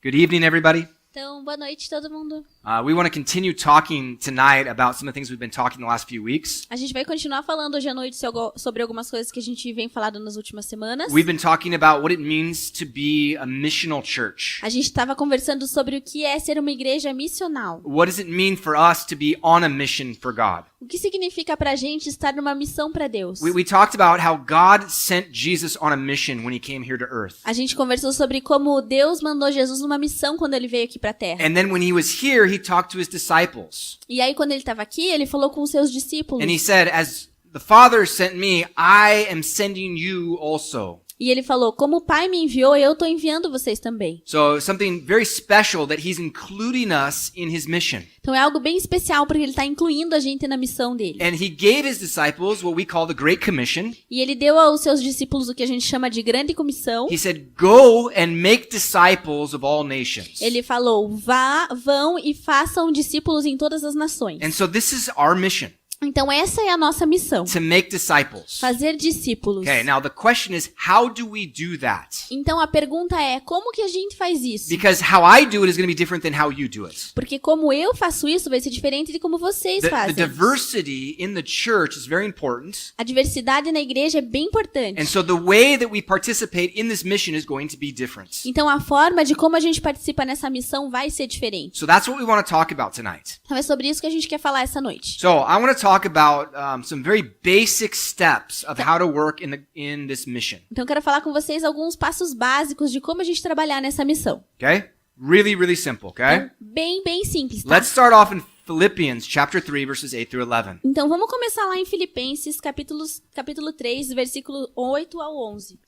Good evening, everybody. Então, boa noite todo mundo. We want to continue talking tonight about some of the things we've been talking the last few weeks. A gente vai continuar falando hoje à noite sobre algumas coisas que a gente vem falando nas últimas semanas. We've been talking about what it means to be a missional church. A gente estava conversando sobre o que é ser uma igreja missional. What does it mean for us to be on a mission for God? O que significa pra gente estar numa missão para Deus? We talked about how God sent Jesus on a mission when he came here to earth. A gente conversou sobre como Deus mandou Jesus numa missão quando ele veio aqui pra Terra. And then when he was here, he talked to his disciples. E aí quando ele estava aqui, ele falou com os seus discípulos. And he said, as the Father sent me, I am sending you also. E ele falou, como o Pai me enviou, eu estou enviando vocês também. So something very special that he's including us in his mission. Então é algo bem especial porque ele está incluindo a gente na missão dele. And he gave his disciples what we call the Great Commission. E ele deu aos seus discípulos o que a gente chama de grande comissão. He said, go and make disciples of all nations. Ele falou, vão e façam discípulos em todas as nações. And so this is our mission. Então essa é a nossa missão. To make disciples. Fazer discípulos. Okay, now the question is, how do we do that? Então a pergunta é, como que a gente faz isso? Because how I do it is going to be different than how you do it. Porque como eu faço isso vai ser diferente de como vocês The fazem. diversity in the church is very important. A diversidade na igreja é bem importante. And so the way that we participate in this mission is going to be different. Então a forma de como a gente participa nessa missão vai ser diferente. So that's what we want to talk about tonight. Então é sobre isso que a gente quer falar essa noite. So I want to talk about some very basic steps of how to work in this mission. Então eu quero falar com vocês alguns passos básicos de como a gente trabalhar nessa missão. Okay? Really, really simple, okay? Então, bem simples, tá? Let's start off in Philippians chapter 3 verses 8 through 11. Então vamos começar lá em Filipenses, capítulo 3, versículo 8 ao 11.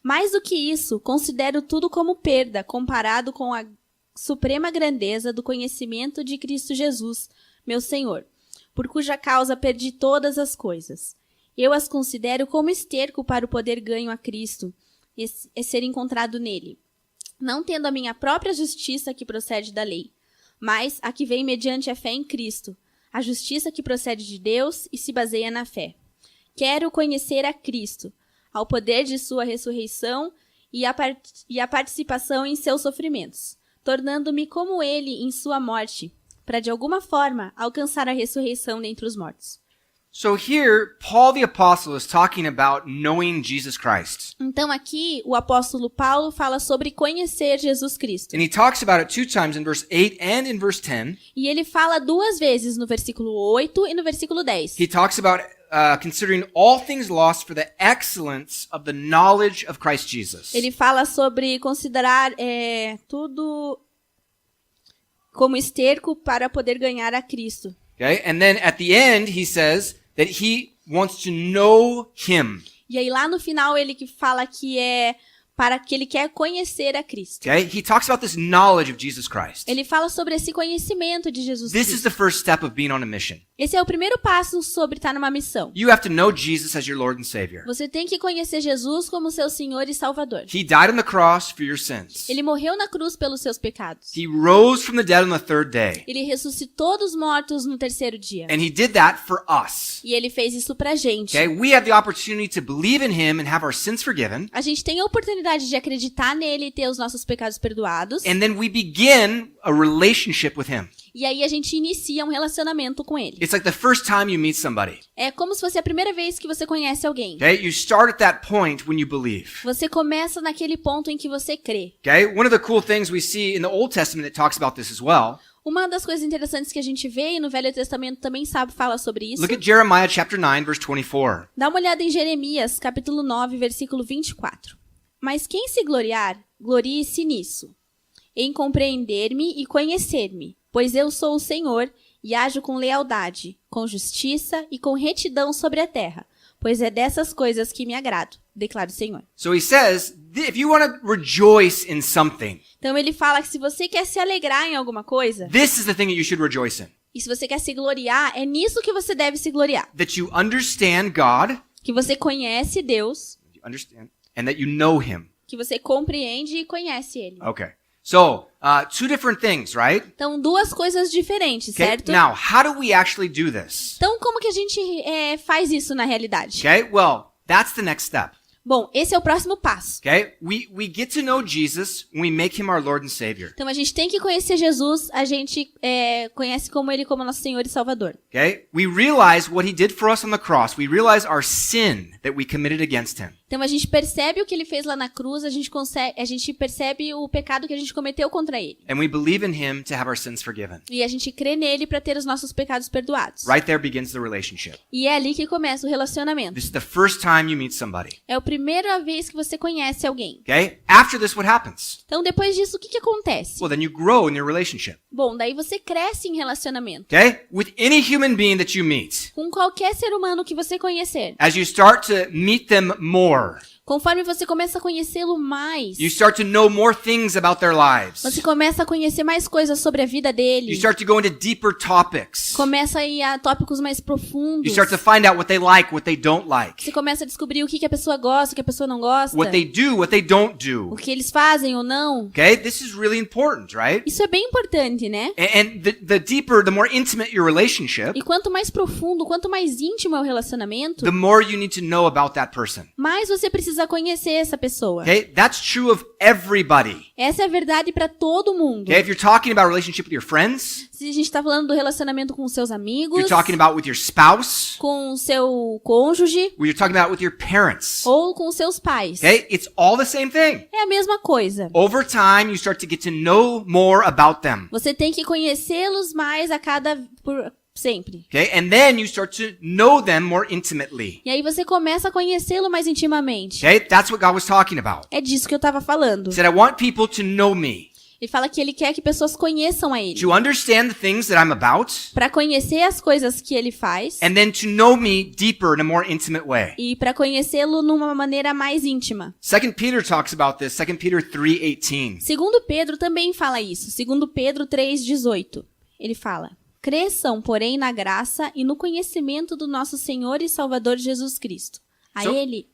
Mais do que isso, considero tudo como perda, comparado com a suprema grandeza do conhecimento de Cristo Jesus, meu Senhor, por cuja causa perdi todas as coisas. Eu as considero como esterco para o poder ganho a Cristo e ser encontrado nele, não tendo a minha própria justiça que procede da lei, mas a que vem mediante a fé em Cristo, a justiça que procede de Deus e se baseia na fé. Quero conhecer a Cristo, ao poder de sua ressurreição e a participação em seus sofrimentos, tornando-me como ele em sua morte, para de alguma forma alcançar a ressurreição dentre os mortos. So here, Paul the apostle is talking about knowing Jesus Christ. Então aqui o apóstolo Paulo fala sobre conhecer Jesus Cristo. And he talks about it two times in verse 8 and in verse 10. E ele fala duas vezes no versículo 8 e no versículo 10. He talks about considering all things lost for the excellence of the knowledge of Christ Jesus. Ele fala sobre considerar tudo como esterco para poder ganhar a Cristo. Okay? And then at the end he says that he wants to know him. E aí lá no final ele que fala que é para que ele quer conhecer a Cristo. Okay? He talks about this knowledge of Jesus Christ. Ele fala sobre esse conhecimento de Jesus This is Cristo. the first step of being on a mission. Esse é o primeiro passo sobre estar numa missão. You have to know Jesus as your Lord and Savior. Você tem que conhecer Jesus como seu Senhor e Salvador. He died on the cross for your sins. Ele morreu na cruz pelos seus pecados. He rose from the dead on the third day. Ele ressuscitou dos mortos no terceiro dia. And he did that for us. E ele fez isso pra gente. Okay? We have the opportunity to believe in him and have our sins forgiven. A gente tem a oportunidade de acreditar nele e ter os nossos pecados perdoados. And then we begin a relationship with him. E aí a gente inicia um relacionamento com ele. It's like the first time you meet somebody. É como se fosse a primeira vez que você conhece alguém. Okay? You start at that point when you believe. Você começa naquele ponto em que você crê. Okay? One of the cool things we see in the Old Testament that talks about this as well. Uma das coisas interessantes que a gente vê e no Velho Testamento também fala sobre isso. Look at Jeremiah chapter 9 verse 24. Dá uma olhada em Jeremias, capítulo 9, versículo 24. Mas quem se gloriar, glorie-se nisso, em compreender-me e conhecer-me, pois eu sou o Senhor e ajo com lealdade, com justiça e com retidão sobre a terra, pois é dessas coisas que me agrado, declara o Senhor. So he says, if you want to rejoice in something, Então ele fala que se você quer se alegrar em alguma coisa, this is the thing that you should rejoice in. e se você quer se gloriar, é nisso que você deve se gloriar. That you understand God, Que você conhece Deus, and that you know him. que você compreende e conhece Ele. Okay. So, two different things, right? Então, duas coisas diferentes, Okay. certo? Now, how do we actually do this? Então, como que a gente faz isso na realidade? Okay. Well, that's the next step. Bom, esse é o próximo passo. Okay? We get to know Jesus when we make him our Lord and Savior. Então a gente tem que conhecer Jesus, a gente conhece como ele como nosso Senhor e Salvador. Okay? We realize what he did for us on the cross. We realize our sin that we committed against him. Então a gente percebe o que ele fez lá na cruz, a gente percebe o pecado que a gente cometeu contra ele. And we believe in him to have our sins forgiven. E a gente crê nele para ter os nossos pecados perdoados. Right there begins the relationship. E é ali que começa o relacionamento. This is the first time you meet somebody. É a primeira vez que você conhece alguém. Okay? After this, what happens? Então depois disso, o que acontece? Well, then you grow in your relationship. Bom, daí você cresce em relacionamento. Okay? With any human being that you meet, Com qualquer ser humano que você conhecer. as you start to meet them more, Conforme você começa a conhecê-lo mais, you start to know more things about their lives. você começa a conhecer mais coisas sobre a vida You dele. start to go into deeper topics. Começa a ir a tópicos mais profundos. You start to find out what they like, what they don't like, Você começa a descobrir o que a pessoa gosta, o que a pessoa não gosta. what they don't O do. que eles fazem ou não. Okay? This is really important, right? Isso é bem importante, né? And the deeper, the more intimate your relationship, E quanto mais profundo, quanto mais íntimo é o relacionamento, the more you need to know about that person. mais você precisa conhecer essa pessoa. Okay? That's true of everybody. Essa é a verdade para todo mundo. Okay? If you're talking about a relationship with your friends, Se a gente está falando do relacionamento com seus amigos, you're talking about with your spouse, com o seu cônjuge you're talking about with your parents. ou com seus pais. Okay? It's all the same thing. É a mesma coisa. Over time, you start to get to know more about them. Você tem que conhecê-los mais sempre. Okay? And then you start to know them more intimately. E aí você começa a conhecê-lo mais intimamente. Okay? That's what God was talking about. É disso que eu estava falando. He said, I want people to know me, Ele fala que ele quer que pessoas conheçam a ele. to understand the things that I'm about, Para conhecer as coisas que ele faz and then to know me deeper in a more intimate way. e para conhecê-lo numa maneira mais íntima. 2 Peter talks about this, 2 Peter 3:18. Segundo Pedro também fala isso. Segundo Pedro 3:18. Ele fala: cresçam, porém, na graça e no conhecimento do nosso Senhor e Salvador Jesus Cristo. A So- ele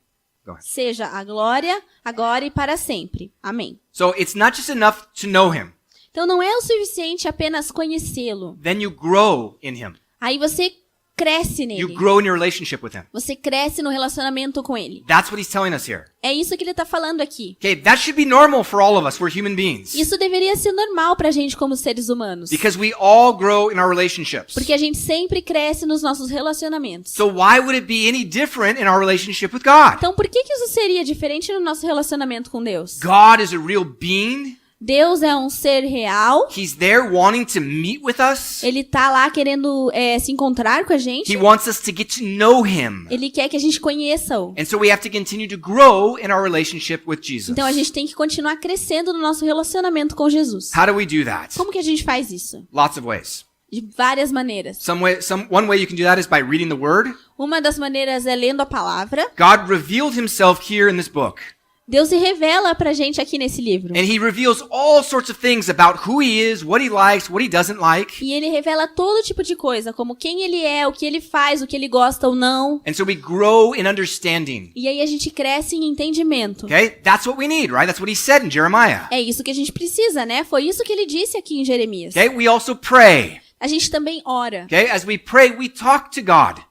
Go ahead. seja a glória, agora e para sempre. Amém. So it's not just enough to know him. Então não é o suficiente apenas conhecê-lo. Then you grow in him. Aí você cresce You nele. grow in your relationship with him. Você cresce no relacionamento com ele. That's what he's telling us here. É isso que ele está falando aqui. Okay, that should be normal for all of us. We're human beings. Isso deveria ser normal pra gente como seres humanos. Because we all grow in our relationships. Porque a gente sempre cresce nos nossos relacionamentos. So why would it be any different in our relationship with God? Então por que isso seria diferente no nosso relacionamento com Deus? God is a real being. Deus é um ser real. He's there wanting to meet with us. Ele tá lá querendo se encontrar com a gente. He wants us to get to know him. Ele quer que a gente conheça-o. And so we have to continue to grow in our relationship with Jesus. Então a gente tem que continuar crescendo no nosso relacionamento com Jesus. How do we do that? Como que a gente faz isso? Lots of ways. De várias maneiras. One way you can do that is by reading the word. Uma das maneiras é lendo a palavra. God revealed himself here in this book. Deus se revela pra gente aqui nesse livro. And he reveals all sorts of things about who he is, what he likes, what he doesn't like. E ele revela todo tipo de coisa, como quem ele é, o que ele faz, o que ele gosta ou não. And so we grow in understanding. E aí a gente cresce em entendimento. Okay? That's what we need, right? That's what he said in Jeremiah. É isso que a gente precisa, né? Foi isso que ele disse aqui em Jeremias. Okay? We also pray. A gente também ora. Okay? As we pray, we talk to God.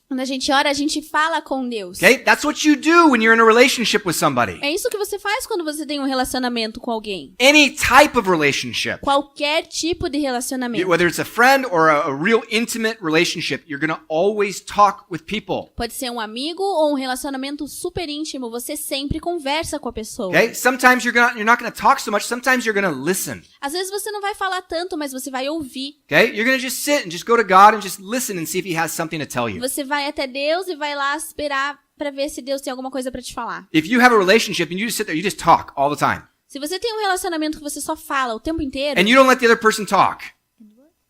Quando a gente ora, a gente fala com Deus. Okay? That's what you do when you're in a relationship with somebody. É isso que você faz quando você tem um relacionamento com alguém. Any type of relationship. Qualquer tipo de relacionamento. Whether it's a friend or a real intimate relationship, you're going to always talk with people. Pode ser um amigo ou um relacionamento super íntimo. Você sempre conversa com a pessoa. Okay? Sometimes you're not going to talk so much. Sometimes you're going to listen. Às vezes você não vai falar tanto, mas você vai ouvir. Okay? You're going to just sit and just go to God and just listen and see if he has something to tell you. Você vai até Deus e vai lá esperar pra ver se Deus tem alguma coisa pra te falar. If you have a relationship and you just sit there, you just talk all the time. Se você tem um relacionamento que você só fala o tempo inteiro And you don't let the other person talk.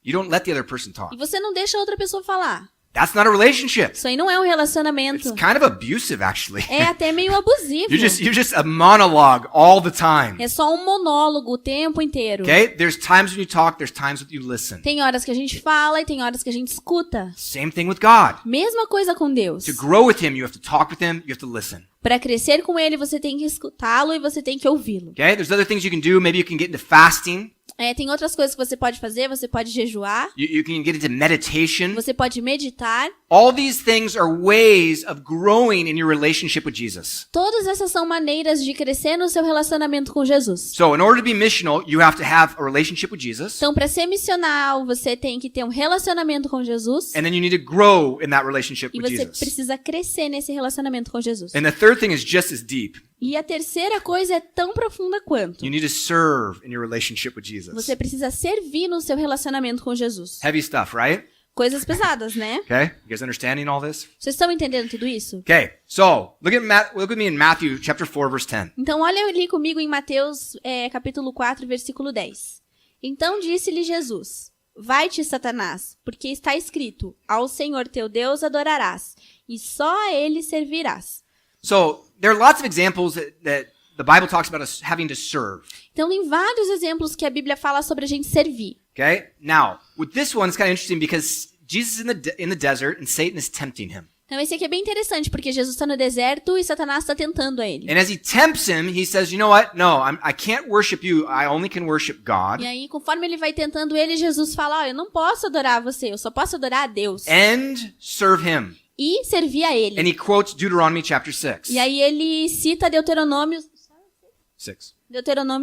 You don't let the other person talk. e você não deixa a outra pessoa falar, That's not a relationship. isso aí não é um relacionamento. It's kind of abusive, actually. É até meio abusivo. You're just a monologue all the time. É só um monólogo o tempo inteiro. Okay? There's times when you talk, there's times when you listen. Tem horas que a gente fala e tem horas que a gente escuta. Same thing with God. Mesma coisa com Deus. To grow with him, you have to talk with him, you have to listen. Para crescer com ele, você tem que escutá-lo e você tem que ouvi-lo. Okay? There's other things you can do. Maybe you can get into fasting. Tem outras coisas que você pode fazer, você pode jejuar, You can get into meditation. você pode meditar. All these things are ways of growing in your relationship with Jesus. Todas essas são maneiras de crescer no seu relacionamento com Jesus. So in order to be missional, you have to have a relationship with Jesus. Então, para ser missional, você tem que ter um relacionamento com Jesus. And then you need to grow in that relationship E with você Jesus. precisa crescer nesse relacionamento com Jesus. And the third thing is just as deep. E a terceira coisa é tão profunda quanto. You need to serve in your relationship with Jesus. Você precisa servir no seu relacionamento com Jesus. Heavy stuff, right? Coisas pesadas, né? Okay? You guys understanding all this? Vocês estão entendendo tudo isso? Okay. So, look at me in Matthew chapter 4 verse 10. Então, olha ali comigo em Mateus capítulo 4, versículo 10. Então disse-lhe Jesus: Vai-te, Satanás, porque está escrito: Ao Senhor teu Deus adorarás, e só a ele servirás. So, there are lots of examples that the Bible talks about us having to serve. Então, tem vários exemplos que a Bíblia fala sobre a gente servir. Okay? Now, with this one, it's kind of interesting because Jesus is in the desert and Satan is tempting him. Então, esse aqui é bem interessante, porque Jesus está no deserto e Satanás está tentando a ele. And as he tempts him, he says, you know what? No, I can't worship you. I only can worship God. E aí, conforme ele vai tentando ele, Jesus fala: eu não posso adorar você, eu só posso adorar a Deus. And serve him. E servir a ele. And he quotes Deuteronomy chapter 6. E aí ele cita Deuteronômio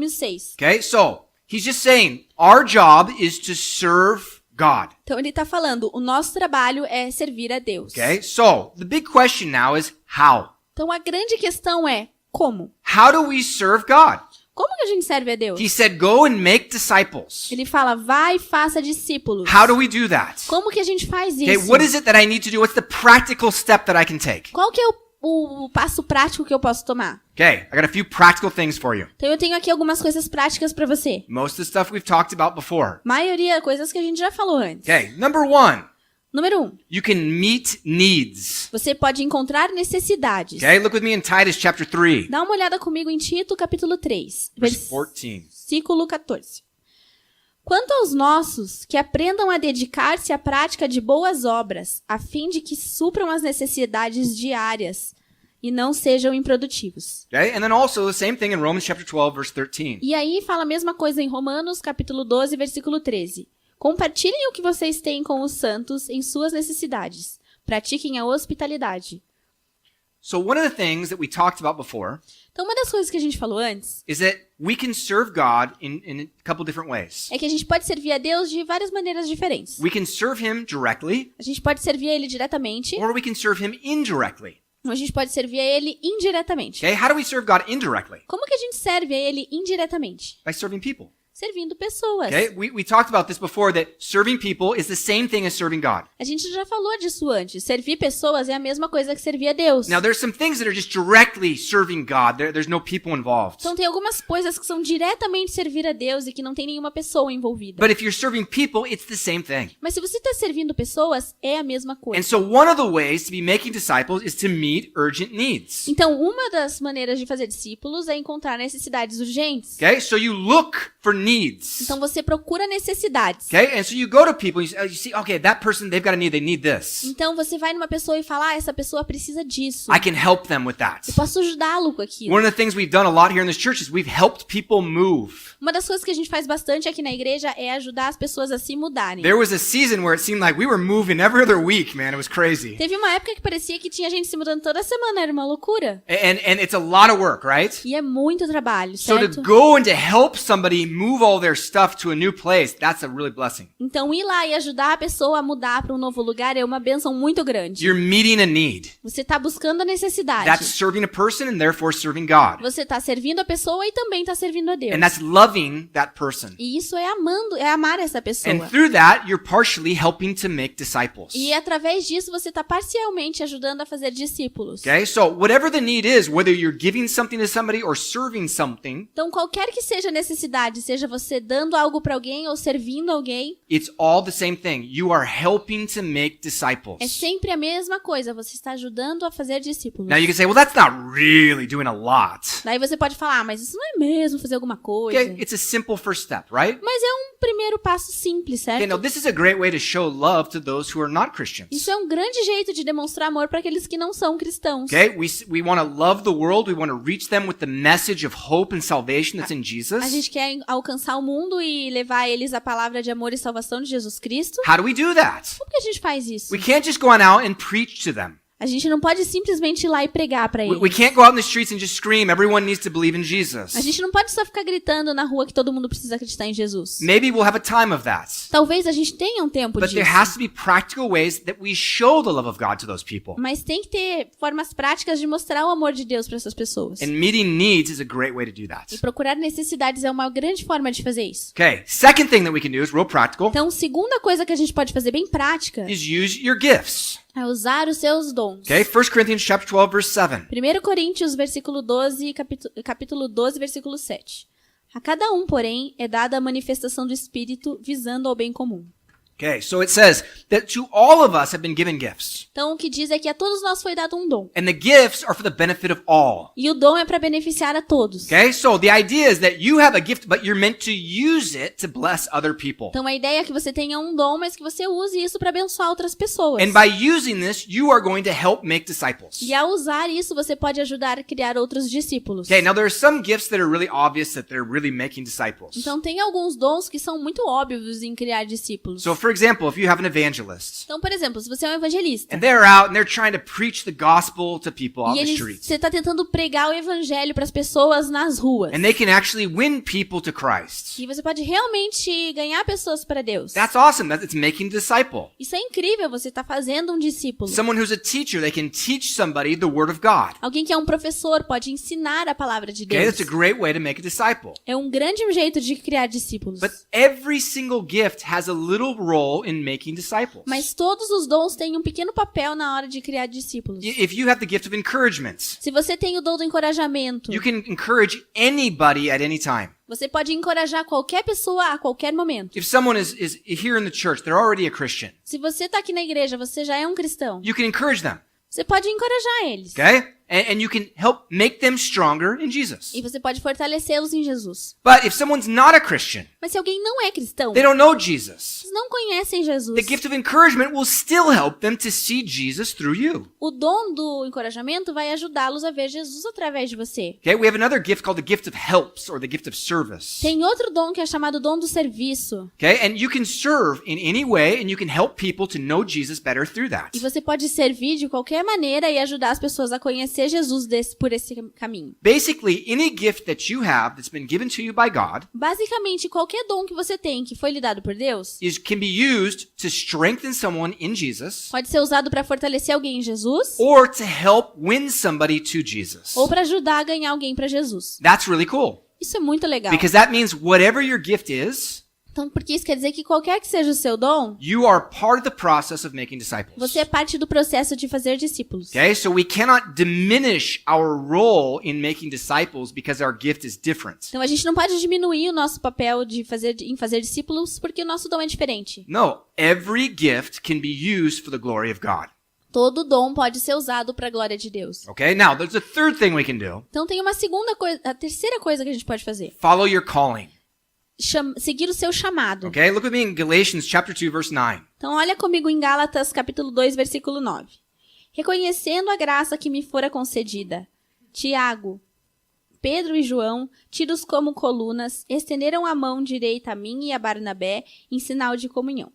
6. Okay? So, he's just saying, our job is to serve God. Então ele está falando, o nosso trabalho é servir a Deus. Okay? So, the big question now is how? Então a grande questão é como? How do we serve God? Como que a gente serve a Deus? He said, go and make disciples. Ele fala, vai e faça discípulos. How do we do that? Como que a gente faz Okay, isso? what is it that I need to do? What's the practical step that I can take? Qual que é o passo prático que eu posso tomar? Okay, I got a few practical things for you. Então eu tenho aqui algumas coisas práticas para você. Most of the stuff we've talked about before. Maioria coisas que a gente já falou antes. Okay, number 1, Número 1, you can meet needs. você pode encontrar necessidades. Okay, look with me in Titus chapter 3, Dá uma olhada comigo em Tito, capítulo 3, verse 14. versículo 14. Quanto aos nossos, que aprendam a dedicar-se à prática de boas obras, a fim de que supram as necessidades diárias e não sejam improdutivos. Okay, and then also the same thing in Romans chapter 12, verse 13. E aí fala a mesma coisa em Romanos, capítulo 12, versículo 13. Compartilhem o que vocês têm com os santos em suas necessidades. Pratiquem a hospitalidade. So one of the things that we talked about before Então, uma das coisas que a gente falou antes is that we can serve God in a couple different ways. é que a gente pode servir a Deus de várias maneiras diferentes. We can serve him directly, A gente pode servir a Ele diretamente, or we can serve him indirectly. ou a gente pode servir a Ele indiretamente. Okay, how do we serve God indirectly? Como que a gente serve a Ele indiretamente? By serving people. Servindo pessoas. Okay, we talked about this before, that serving people is the same thing as serving God. A gente já falou disso antes. Servir pessoas é a mesma coisa que servir a Deus. Now, there's some things that are just directly serving God. There's no people involved. Então tem algumas coisas que são diretamente servir a Deus e que não tem nenhuma pessoa envolvida. But if you're serving people, it's the same thing. Mas se você está servindo pessoas, é a mesma coisa. And so one of the ways to be making disciples is to meet urgent needs. Então, uma das maneiras de fazer discípulos é encontrar necessidades urgentes. Okay, so you look for needs. Então você procura necessidades. Okay, and so you go to people and you see, okay, that person, they've got a need, they need this. Então você vai numa pessoa e fala, essa pessoa precisa disso. I can help them with that. Eu posso ajudá-lo com aquilo. One of the things we've done a lot here in this church is we've helped people move. Uma das coisas que a gente faz bastante aqui na igreja é ajudar as pessoas a se mudarem. There was a season where it seemed like we were moving every other week, man. It was crazy. Teve uma época que parecia que tinha gente se mudando toda semana, era uma loucura. And it's a lot of work, right? E é muito trabalho, So certo? to go and to help somebody move all their stuff to a new place, that's a really blessing. Então ir lá e ajudar a pessoa a mudar para um novo lugar é uma bênção muito grande. You're meeting a need. Você está buscando a necessidade. That's serving a person and therefore serving God. Você está servindo a pessoa e também está servindo a Deus. And that's loving that person. E isso é amando, é amar essa pessoa. And through that, you're partially helping to make disciples. E através disso você está parcialmente ajudando a fazer discípulos. Okay, so whatever the need is, whether you're giving something to somebody or serving something, Então qualquer que seja a necessidade, seja você dando algo para alguém ou servindo alguém, it's all the same thing. You are helping to make disciples. é sempre a mesma coisa. Você está ajudando a fazer discípulos. Now you can say, well, that's not really doing a lot. Daí você pode falar, mas isso não é mesmo fazer alguma coisa. Okay, it's a simple first step, right? Mas é um primeiro passo simples, certo? Okay, now this is a great way to show love to those who are not Christians. Isso é um grande jeito de demonstrar amor para aqueles que não são cristãos. Okay, we want to love the world. We want to reach them with the message of hope and salvation that's in A Jesus. gente quer alcançar o mundo e levar eles a palavra de amor e salvação de Jesus Cristo. How do we do that? Como que a gente faz isso? We can't just go on out and preach to them. A gente não pode simplesmente ir lá e pregar para We eles. can't go out in the streets and just scream, everyone needs to believe in Jesus. A gente não pode só ficar gritando na rua que todo mundo precisa acreditar em Jesus. Maybe we'll have a time of that. Talvez a gente tenha um tempo But disso. there has to be practical ways that we show the love of God to those people. Mas tem que ter formas práticas de mostrar o amor de Deus para essas pessoas. And meeting needs is a great way to do E that. procurar necessidades é uma grande forma de fazer isso. Okay, second thing that we can do is real practical, Então, segunda coisa que a gente pode fazer bem prática is use your gifts. é usar os seus dons. Okay, 1 Corinthians chapter 12 verse 7. 1 Coríntios, versículo 12, capítulo 12, versículo 7. A cada um, porém, é dada a manifestação do Espírito visando ao bem comum. Okay, so it says that to all of us have been given gifts. Então, o que diz é que a todos nós foi dado um dom. And the gifts are for the benefit of all. E o dom é para beneficiar a todos. Okay, so the idea is that you have a gift, but you're meant to use it to bless other people. Então, a ideia é que você tenha um dom, mas que você use isso para abençoar outras pessoas. And by using this, you are going to help make disciples. E ao usar isso, você pode ajudar a criar outros discípulos. Okay, now there are some gifts that are really obvious that they're really making disciples. Então, tem alguns dons que são muito óbvios em criar discípulos. So, for example, if you have an evangelist, Então, por exemplo, se você é um evangelista, and they're out and they're trying to preach the gospel to people out e in the eles, streets, você está tentando pregar o evangelho para as pessoas nas ruas. and they can actually win people to Christ. E você pode realmente ganhar pessoas para Deus. That's awesome. It's making disciple. Isso é incrível, você está fazendo um discípulo. Someone who's a teacher, they can teach somebody the word of God. Alguém que é um professor pode ensinar a palavra de Okay, Deus. that's a great way to make a disciple. É um grande jeito de criar discípulos. But every single gift has a little role in making disciples. Mas todos os dons têm um pequeno papel na hora de criar discípulos. If you have the gift of encouragement, Se você tem o dom do encorajamento, you can encourage anybody at any time. você pode encorajar qualquer pessoa a qualquer momento. If someone is here in the church, they're already a Christian. Se você está aqui na igreja, você já é um cristão. You can encourage them, Você pode encorajar eles. okay? And you can help make them stronger in Jesus. E você pode fortalecê-los em Jesus. But if someone's not a Christian, Mas se alguém não é cristão, they don't know Jesus, eles não conhecem Jesus, the gift of encouragement will still help them to see Jesus through you. o dom do encorajamento vai ajudá-los a ver Jesus através de você. Okay, we have another gift called the gift of helps or the gift of service. Tem outro dom que é chamado dom do serviço. Okay, and you can serve in any way and you can help people to know Jesus better through that. E você pode servir de qualquer maneira e ajudar as pessoas a conhecer Jesus por esse caminho. Basically, any gift that you have that's been given to you by God Basicamente, qualquer dom que você tem que foi lhe dado por Deus can be used to strengthen someone in Jesus pode ser usado para fortalecer alguém em Jesus or to help win somebody to Jesus. ou para ajudar a ganhar alguém para Jesus. That's really cool Isso é muito legal. because that means whatever your gift is, Então, porque isso quer dizer que qualquer que seja o seu dom, you are part of the process of making disciples. você é parte do processo de fazer discípulos. Okay, so we cannot diminish our role in making disciples because our gift is different. Então, a gente não pode diminuir o nosso papel em fazer discípulos porque o nosso dom é diferente. No, every gift can be used for the glory of God. Todo dom pode ser usado para a glória de Deus. Okay, now there's a third thing we can do. Então, tem uma segunda coisa, a terceira coisa que a gente pode fazer. Follow your calling. Seguir o seu chamado. Okay, look with me in Galatians chapter 2 verse 9. Então, olha comigo em Gálatas, capítulo 2, versículo 9. Reconhecendo a graça que me fora concedida, Tiago, Pedro e João, tidos como colunas, estenderam a mão direita a mim e a Barnabé em sinal de comunhão.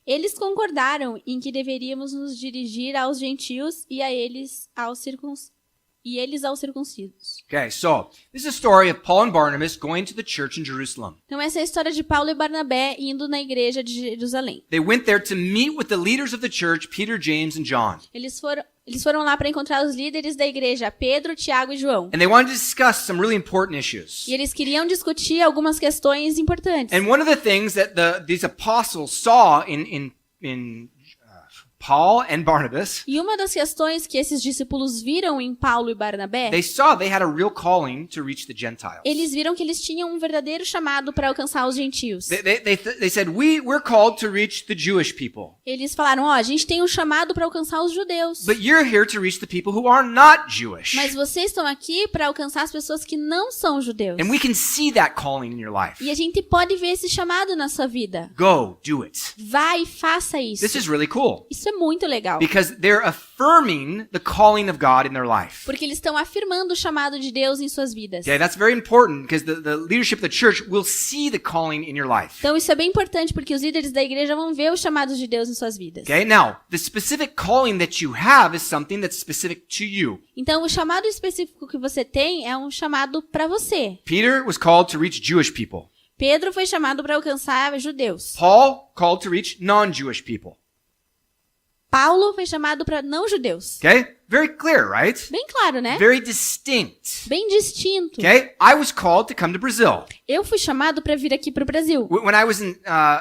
Eles concordaram em que deveríamos nos dirigir aos gentios e eles aos circuncisos. Okay, so this is a story of Paul and Barnabas going to the church in Jerusalem. Então, essa é a história de Paulo e Barnabé indo na igreja de Jerusalém. They went there to meet with the leaders of the church, Peter, James, and John. Eles foram lá para encontrar os líderes da igreja, Pedro, Tiago e João. And they wanted to discuss some really important issues. E eles queriam discutir algumas questões importantes. And one of the things that these apostles saw in Paul and Barnabas, E uma das questões que esses discípulos viram em Paulo e Barnabé, they saw they had a real calling to reach the Gentiles. eles viram que eles tinham um verdadeiro chamado para alcançar os gentios. They said, we're called to reach the Jewish people. Eles falaram, ó, a gente tem um chamado para alcançar os judeus. But you're here to reach the people who are not Jewish. Mas vocês estão aqui para alcançar as pessoas que não são judeus. And we can see that calling in your life. E a gente pode ver esse chamado na sua vida. Go, do it. Vai e faça isso. This is really cool Isso é muito legal. because they're affirming the calling of God in their life. Porque eles estão afirmando o chamado de Deus em suas vidas. Okay, that's very important because the leadership of the church will see the calling in your life. Então isso é bem importante porque os líderes da igreja vão ver os chamados de Deus em suas vidas. Okay, now, the specific calling that you have is something that's specific to you. Então o chamado específico que você tem é um chamado para você. Peter was called to reach Jewish people. Pedro foi chamado para alcançar judeus. Paul called to reach non-Jewish people. Paulo foi chamado para não judeus. Okay? Very clear, right? Bem claro, né? Very distinct. Bem distinto. Okay? I was called to come to Brazil. Eu fui chamado para vir aqui para o Brasil. When I was in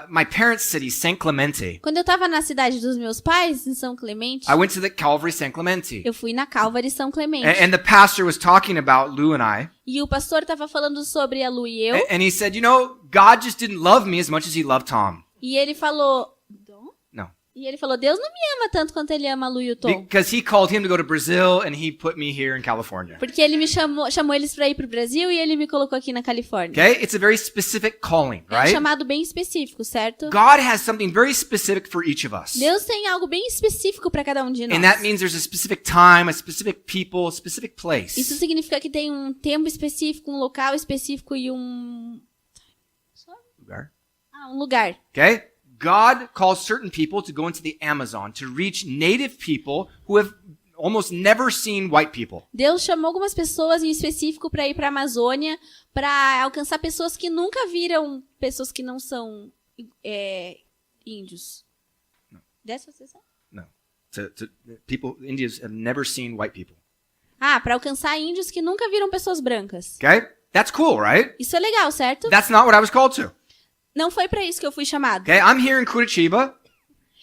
my parents' city, San Clemente, Quando eu estava na cidade dos meus pais, em São Clemente, I went to the Calvary San Clemente. eu fui na Calvary São Clemente. And the pastor was talking about Lou and I. E o pastor estava falando sobre a Lu e eu. And he said, you know, God just didn't love me as much as he loved Tom. E ele falou... No. E ele falou, Deus não me ama tanto quanto ele ama a Lu e o Tom. Because he called him to go to Brazil and he put me here in California. Porque ele me chamou eles para ir pro Brasil e ele me colocou aqui na Califórnia. Okay? It's a very specific calling, É um right? chamado bem específico, certo? God has something very specific for each of us. Deus tem algo bem específico para cada um de nós. And that means there's a specific time, a specific people, a specific place. Isso significa que tem um tempo específico, um local específico e um lugar. Okay? God calls certain people to go into the Amazon to reach native people who have almost never seen white people. Deus chamou algumas pessoas em específico para ir para a Amazônia para alcançar pessoas que nunca viram pessoas que não são índios. Dessa você sabe? No. People, Indians have never seen white people. Ah, para alcançar índios que nunca viram pessoas brancas. Okay? That's cool, right? Isso é legal, certo? That's not what I was called to. Não foi para isso que eu fui chamado. Okay? I'm here in Curitiba.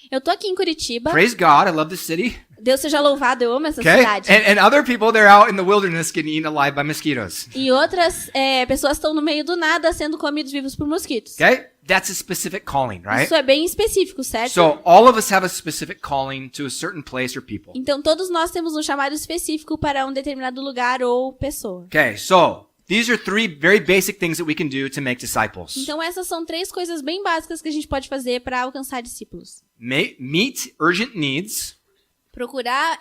Eu tô aqui em Curitiba. Praise God, I love this city. Deus seja louvado, eu amo essa Okay? cidade. And other people, they're out in the wilderness getting eaten alive by mosquitoes. E outras pessoas estão no meio do nada sendo comidos vivos por mosquitos. Okay? That's a specific calling, right? Isso é bem específico, certo? So all of us have a specific calling to a certain place or people. Então todos nós temos um chamado específico para um determinado lugar ou pessoa. Okay, so these are three very basic things that we can do to make disciples. Então essas são 3 coisas bem básicas que a gente pode fazer para alcançar discípulos. Meet urgent needs, Procurar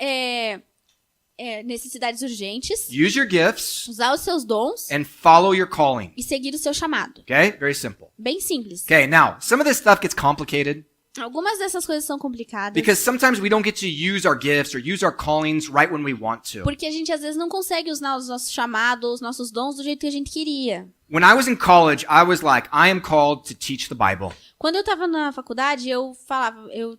necessidades urgentes, use your gifts, usar os seus dons and follow your calling. e seguir o seu chamado. Okay? Very simple. Bem simples. Okay, now, some of this stuff gets complicated Algumas dessas coisas são complicadas. because sometimes we don't get to use our gifts or use our callings right when we want to. Porque a gente às vezes não consegue usar os nossos chamados, os nossos dons do jeito que a gente queria. When I was in college, I was like, I am called to teach the Bible. Quando eu estava na faculdade, eu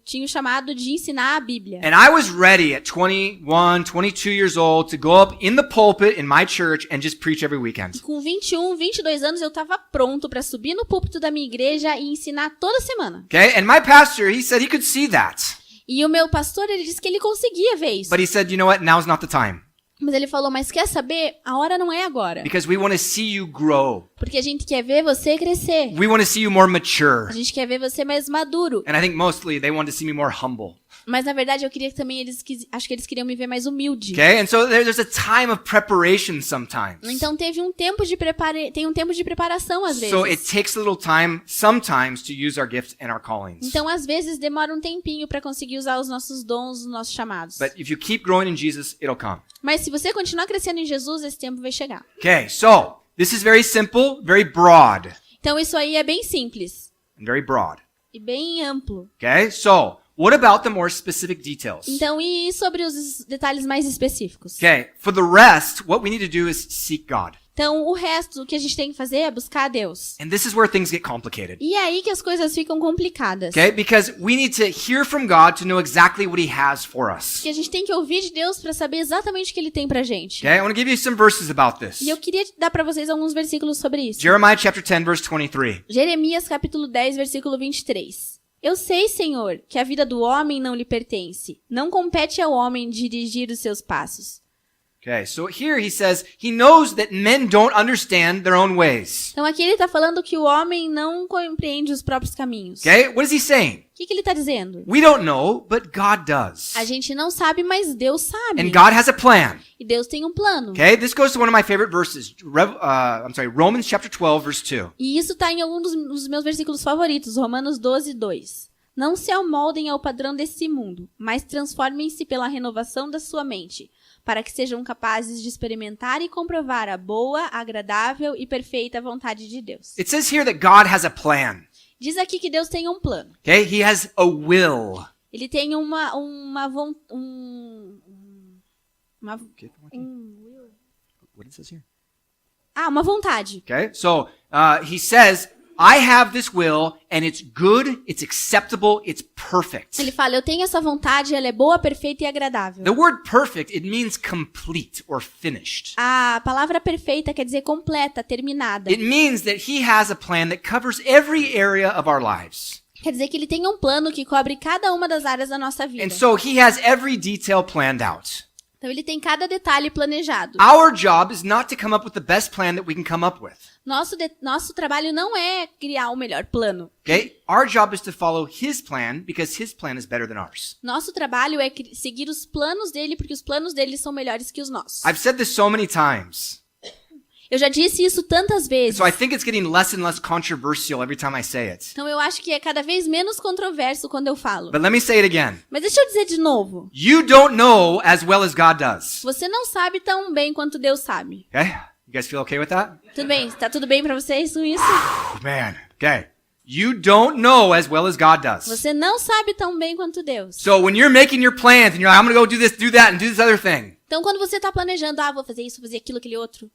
tinha o chamado de ensinar a Bíblia. And I was ready at 21, 22 years old to go up in the pulpit in my church and just preach every weekend. Com 21, 22 anos, eu estava pronto para subir no púlpito da minha igreja e ensinar toda semana. Okay? And my pastor, he said he could see that. E o meu pastor, ele disse que ele conseguia ver isso. But he said, you know what? Now's not the time. Mas ele falou, mas quer saber? A hora não é agora. Because we want to see you grow. Porque a gente quer ver você crescer. We want to see you more mature. A gente quer ver você mais maduro. And I think mostly they want to see me more humble. Mas na verdade eu queria que também acho que eles queriam me ver mais humilde. Okay? And so there's a time of preparation sometimes. Então tem um tempo de preparação às vezes. So it takes a little time sometimes to use our gifts and our callings. Então às vezes demora um tempinho para conseguir usar os nossos dons, os nossos chamados. But if you keep growing in Jesus, it'll come. Mas se você continuar crescendo em Jesus, esse tempo vai chegar. Okay, so this is very simple, very broad, Então isso aí é bem simples and very broad. e bem amplo. Okay, so what about the more specific details? Então e sobre os detalhes mais específicos? Okay, for the rest, what we need to do is seek God. Então o resto, o que a gente tem que fazer é buscar a Deus. And this is where things get complicated. E é aí que as coisas ficam complicadas. Okay, because we need to hear from God to know exactly what He has for us. Porque a gente tem que ouvir de Deus para saber exatamente o que Ele tem pra gente. Okay, I want to give you some verses about this. E eu queria dar para vocês alguns versículos sobre isso. Jeremiah chapter 10, verse 23. Jeremias capítulo 10, versículo 23. Eu sei, Senhor, que a vida do homem não lhe pertence. Não compete ao homem dirigir os seus passos. Okay, so here he says he knows that men don't understand their own ways. Então aqui ele está falando que o homem não compreende os próprios caminhos. Okay, what is he saying? O que ele está dizendo? We don't know, but God does. A gente não sabe, mas Deus sabe. And God has a plan. E Deus tem um plano. Okay, this goes to one of my favorite verses. Romans chapter 12, verse 2. E isso está em algum dos meus versículos favoritos, Romanos 12, 2. Não se amoldem ao padrão desse mundo, mas transformem-se pela renovação da sua mente, para que sejam capazes de experimentar e comprovar a boa, agradável e perfeita vontade de Deus. It says here that God has a plan. Diz aqui que Deus tem um plano. Okay, he has a will. Ele tem uma What it says here? uma vontade. Okay, so he says, I have this will, and it's good, it's acceptable, it's perfect. Ele fala, eu tenho essa vontade, ela é boa, perfeita e agradável. The word perfect, it means complete or finished. A palavra perfeita quer dizer completa, terminada. It means that he has a plan that covers every area of our lives. Quer dizer que ele tem um plano que cobre cada uma das áreas da nossa vida. And so he has every detail planned out. Então ele tem cada detalhe planejado. Our job is not to come up with the best plan that we can come up with. Nosso trabalho não é criar o melhor plano. Okay? Our job is to follow his plan because his plan is better than ours. Nosso trabalho é seguir os planos dele, porque os planos dele são melhores que os nossos. I've said this so many times. Eu já disse isso tantas vezes. So I think it's getting less and less controversial every time I say it. Então eu acho que é cada vez menos controverso quando eu falo. But let me say it again. Mas deixa eu dizer de novo. You don't know as well as God does. Você não sabe tão bem quanto Deus sabe. Okay? You guys feel okay with that? Tudo bem? Tá tudo bem pra vocês com isso? Oh, man. Okay. You don't know as well as God does. Você não sabe tão bem quanto Deus. So when you're making your plans and you're like, I'm going to go do this, do that, and do this other thing. Então quando você tá planejando, vou fazer isso, vou fazer aquilo, aquele outro.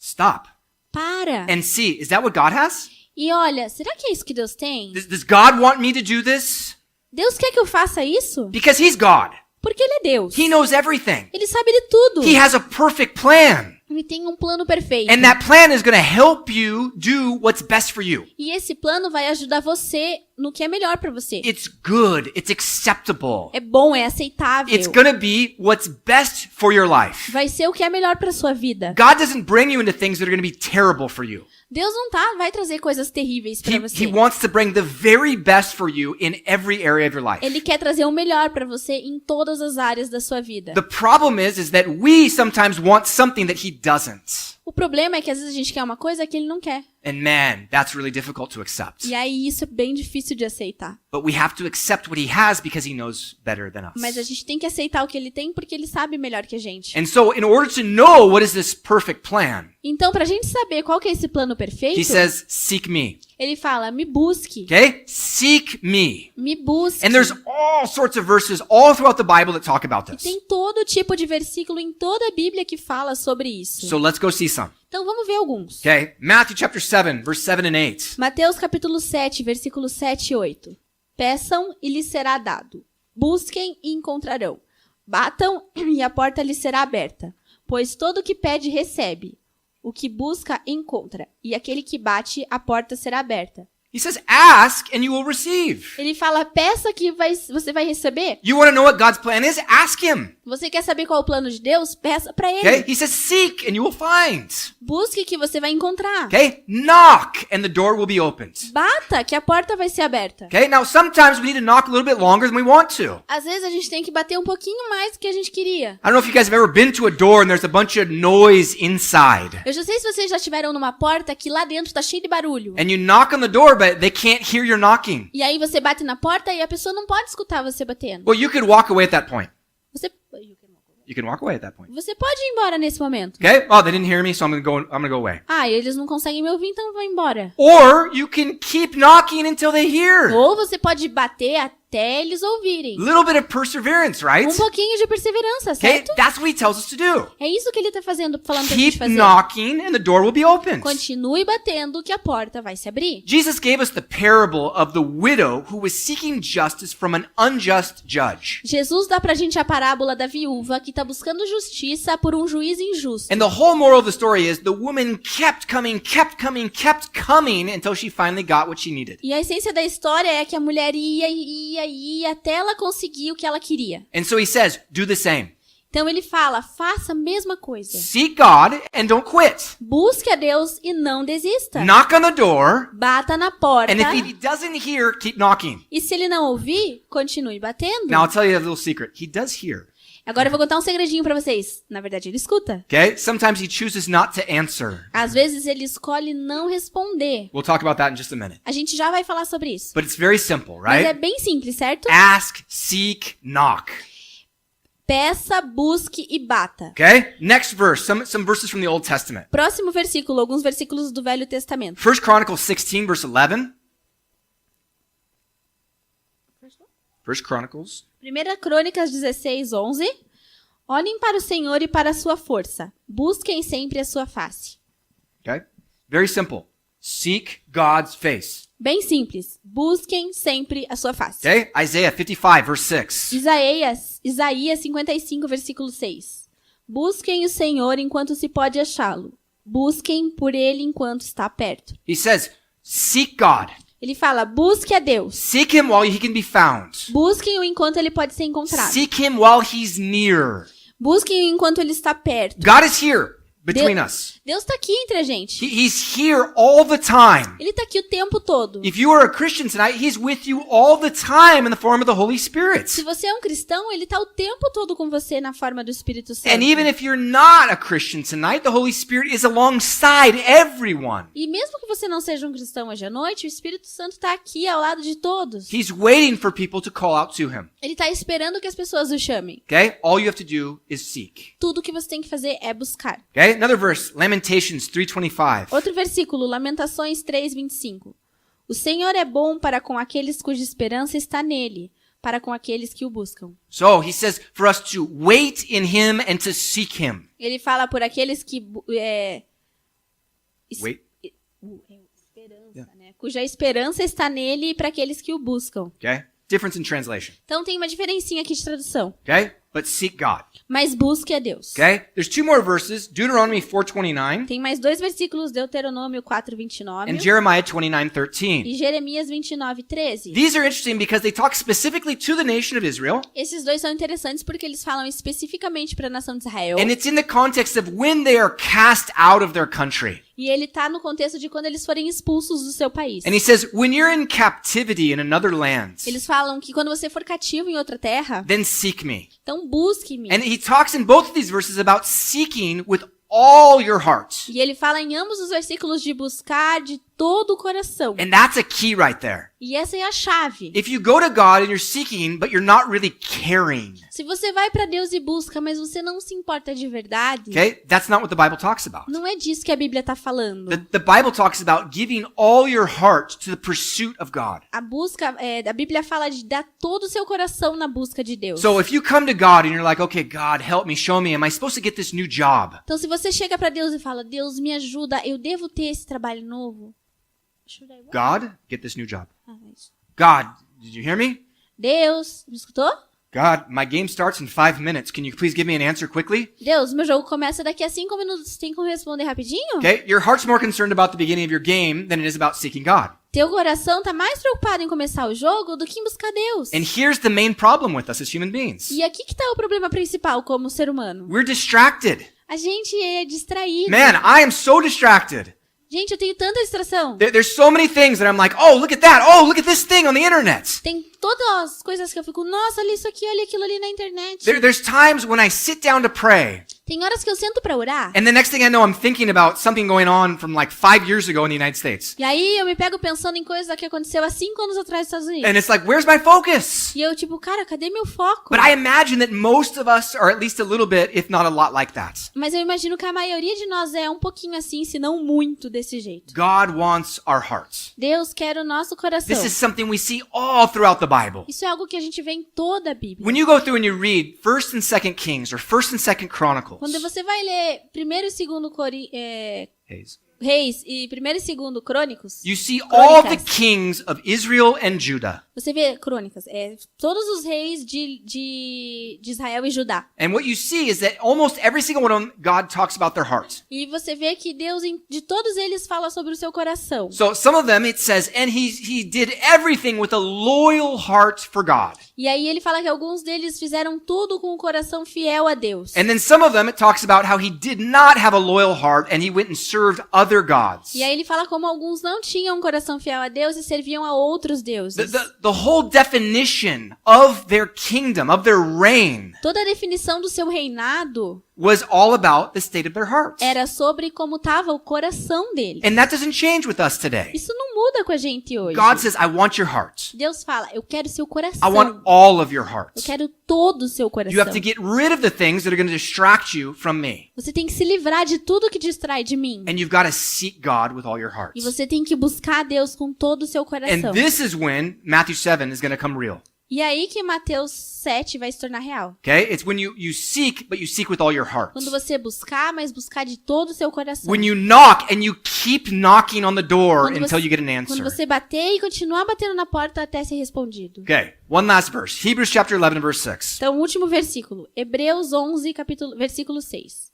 Stop. Para. And see, is that what God has? E olha, será que é isso que Deus tem? Does God want me to do this? Deus quer que eu faça isso? Because he's God. Porque Ele é Deus. He knows everything. Ele sabe de tudo. He has a perfect plan. Ele tem um plano perfeito. And that plan is going to help you do what's best for you. E esse plano vai ajudar você no que é melhor pra você. It's good. It's acceptable. É bom, é aceitável. It's going to be what's best for your life. Vai ser o que é melhor pra sua vida. God doesn't bring you into things that are going to be terrible for you. Deus não vai trazer coisas terríveis pra você. He wants to bring the very best for you in every area of your life. Ele quer trazer o melhor pra você em todas as áreas da sua vida. The problem is that we sometimes want something that he doesn't. O problema é que às vezes a gente quer uma coisa que ele não quer. And man, that's really difficult to accept. E aí isso é bem difícil de aceitar. But we have to accept what he has because he knows better than us. Mas a gente tem que aceitar o que ele tem porque ele sabe melhor que a gente. And so in order to know what is this perfect plan, Então, pra gente saber qual que é esse plano perfeito, he says, seek me. ele fala, me busque. Okay? Seek me. Me busque. And there's all sorts of verses all throughout the Bible that talk about this. Tem todo tipo de versículo em toda a Bíblia que fala sobre isso. So let's go see some. Então vamos ver alguns. Okay? Matthew chapter 7, verse 7 and 8. Mateus capítulo 7, versículos 7 e 8. Peçam e lhes será dado. Busquem e encontrarão. Batam e a porta lhes será aberta. Pois todo o que pede recebe. O que busca encontra. E aquele que bate, a porta será aberta. He says, ask and you will receive. Ele fala, peça que você vai receber. You want to know what God's plan is? Ask him. Você quer saber qual é o plano de Deus? Peça pra ele. Okay? He says, seek and you will find. Busque que você vai encontrar. Okay? Knock and the door will be opened. Bata que a porta vai ser aberta. Okay? Now, sometimes we need to knock a little bit longer than we want to. Às vezes a gente tem que bater um pouquinho mais do que a gente queria. I don't know if you guys have ever been to a door and there's a bunch of noise inside. Eu já sei se vocês já estiveram numa porta que lá dentro tá cheio de barulho. And you knock on the door, but they can't hear your knocking. E aí você bate na porta e a pessoa não pode escutar você batendo. Well, you could walk away at that point. Você You can walk away at that point. Você pode ir embora nesse momento. Okay? Oh, they didn't hear me, so I'm gonna go away. Eles não conseguem me ouvir, então eu vou embora. Or you can keep knocking until they hear. Ou você pode bater até eles ouvirem. Little bit of perseverance, right? Um pouquinho de perseverança, Okay, certo? that's what he tells us to do. É isso que ele tá falando pra gente Keep fazer. knocking and the door will be opened. Continue batendo que a porta vai se abrir. Jesus gave us the parable of the widow who was seeking justice from an unjust judge. Jesus dá pra gente a parábola da viúva que tá buscando justiça por um juiz injusto. And the whole moral of the story is the woman kept coming until she finally got what she needed. E a essência da história é que a mulher ia até ela conseguir o que ela queria. And so he says, do the same. Então ele fala, faça a mesma coisa. Seek God and don't quit. Busque a Deus e não desista. Knock on the door, Bata na porta. and if he doesn't hear, keep knocking. E se ele não ouvir, continue batendo. Now I'll tell you a little secret. He does hear. Agora eu vou contar um segredinho pra vocês. Na verdade, ele escuta. Okay? Sometimes he chooses not to answer. Às vezes ele escolhe não responder. We'll talk about that in just a minute. A gente já vai falar sobre isso. But it's very simple, Mas é right? bem simples, certo? Ask, seek, knock. Peça, busque e bata. Okay? Next verse, some verses from the Old Testament. Próximo versículo, alguns versículos do Velho Testamento. 1 Chronicles 16, verse 11. 1 Chronicles. 1 Crônicas 16, 11. Olhem para o Senhor e para a sua força. Busquem sempre a sua face. Okay? Very simple. Seek God's face. Bem simples. Busquem sempre a sua face. Okay? Isaiah 55, verse 6. Isaías 55, versículo 6. Busquem o Senhor enquanto se pode achá-lo. Busquem por ele enquanto está perto. He says, seek God. Ele fala, busque a Deus. Seek him while he can be found. Busquem-o enquanto ele pode ser encontrado. Seek him while he's near. Busquem-o enquanto ele está perto. God is here between us. Deus está aqui entre a gente. He's here all the time. Ele está aqui o tempo todo. If you are a Christian tonight, he's with you all the time in the form of the Holy Spirit. Se você é um cristão, ele está o tempo todo com você na forma do Espírito Santo. And even if you're not a Christian tonight, the Holy Spirit is alongside everyone. E mesmo que você não seja um cristão hoje à noite, o Espírito Santo está aqui ao lado de todos. He's waiting for people to call out to him. Ele está esperando que as pessoas o chamem. Okay? All you have to do is seek. Tudo que você tem que fazer é buscar. Okay? Another verse, Lamentations 3:25. Outro versículo, Lamentações 3:25. O Senhor é bom para com aqueles cuja esperança está nele, para com aqueles que o buscam. So he says for us to wait in him and to seek him. Ele fala por aqueles que Wait. esperança, né? Cuja esperança está nele e para aqueles que o buscam. Okay? Difference in translation. Então tem uma diferencinha aqui de tradução. Okay? But seek God. Mas busque a Deus. Okay? There's two more verses, Deuteronomy 4:29 Tem mais dois versículos, Deuteronômio 4:29 and Jeremiah 29:13. e Jeremias 29:13. These are interesting because they talk specifically to the nation of Israel, Esses dois são interessantes porque eles falam especificamente para a nação de Israel. and it's in the context of when they are cast out of their country. E ele tá no contexto de quando eles forem expulsos do seu país. And he says, when you're in captivity in another land, Eles falam que quando você for cativo em outra terra, then seek me. então busque-me. And he talks in both of these verses about seeking with all your heart. E ele fala em ambos os versículos de buscar de todo o coração. And that's a key right there. E essa é a chave. If you go to God and you're seeking, but you're not really caring, Se você vai para Deus e busca, mas você não se importa de verdade, okay, that's not what the Bible talks about. não é disso que a Bíblia está falando. The Bible talks about giving all your heart to the pursuit of God. A Bíblia fala de dar todo o seu coração na busca de Deus. So if you come to God and you're like, okay, God, help me, show me, am I supposed to get this new job? Então se você chega para Deus e fala, Deus me ajuda, eu devo ter esse trabalho novo. Should I what? God, get this new job. Ah, é isso. God, did you hear me? Deus, me escutou? God, my game starts in 5 minutes. Can you please give me an answer quickly? Deus, meu jogo começa daqui a 5 minutos. Tem como responder rapidinho? Okay, your heart's more concerned about the beginning of your game than it is about seeking God. Teu coração tá mais preocupado em começar o jogo do que em buscar Deus. And here's the main problem with us as human beings. E aqui que tá o problema principal como ser humano. We're distracted. A gente é distraído. Man, I am so distracted. Gente, eu tenho tanta distração. There's so many things that I'm like, oh, look at that. Oh, look at this thing on the internet. Tem todas as coisas que eu fico, nossa, olha isso aqui, olha aquilo ali na internet. There's times when I sit down to pray. Tem horas que eu sento pra orar, and the next thing I know, I'm thinking about something going on from like 5 years ago in the United States. e aí eu me pego pensando em coisas que aconteceu há 5 anos atrás nos Estados Unidos. And it's like, where's my focus? E eu tipo, cara, cadê meu foco? But I imagine that most of us are at least a little bit, if not a lot like that. Mas eu imagino que a maioria de nós é um pouquinho assim, se não muito desse jeito. God wants our hearts. Deus quer o nosso coração. This is something we see all throughout the Bible. Isso é algo que a gente vê em toda a Bíblia. When you go through and you read 1st and 2nd Kings or 1st and 2nd Chronicles, Quando você vai ler 1º e 2º Hayes, Reis e 1º e 2º Crônicos, you see all the Crônicas. kings of Israel and Judah. Você vê Crônicas, todos os reis de Israel e Judá. And what you see is that almost every single one of them, God talks about their heart. E você vê que Deus, de todos eles, fala sobre o seu coração. So some of them it says, and he did everything with a loyal heart for God. E aí ele fala que alguns deles fizeram tudo com o coração fiel a Deus. And then some of them it talks about how he did not have a loyal heart and he went and served other gods. E aí ele fala como alguns não tinham um coração fiel a Deus e serviam a outros deuses. The whole definition of their kingdom, of their reign, Toda a definição do seu reinado was all about the state of their hearts. era sobre como estava o coração deles. And that doesn't change with us today. Isso não muda com a gente hoje. God says, I want your heart. Deus fala, eu quero seu I coração. want all of your Eu heart. quero todo o seu coração. You have to get rid of the things that are going to distract you from me. Você tem que se livrar de tudo que distrai de mim. And you've got to seek God with all your heart. E você tem que buscar a Deus com todo o seu coração. And this is when Matthew 7 is going to come real. E aí que Mateus 7 vai se tornar real. Okay? It's when you seek, but you seek with all your heart. Quando você buscar, mas buscar de todo o seu coração. When you knock and you keep knocking on the door Quando until você- you get an Quando answer. você bater e continuar batendo na porta até ser respondido. Okay, one last verse. Hebrews chapter 11 verse 6. Então, o último versículo. Hebreus 11, versículo 6.